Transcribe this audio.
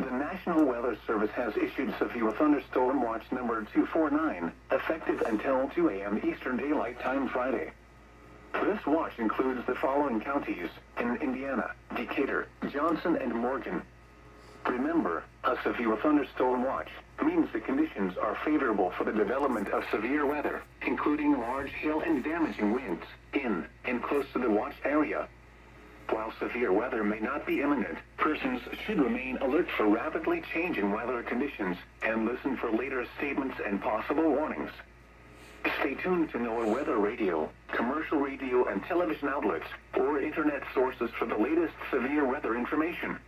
The National Weather Service has issued severe thunderstorm watch number 249, effective until 2 a.m. Eastern Daylight Time Friday. This watch includes the following counties in Indiana: Decatur, Johnson, and Morgan. Remember, a severe thunderstorm watch means the conditions are favorable for the development of severe weather, including large hail and damaging winds in and close to the watch area. While severe weather may not be imminent, persons should remain alert for rapidly changing weather conditions and listen for later statements and possible warnings. Stay tuned to NOAA weather radio, commercial radio and television outlets, or internet sources for the latest severe weather information.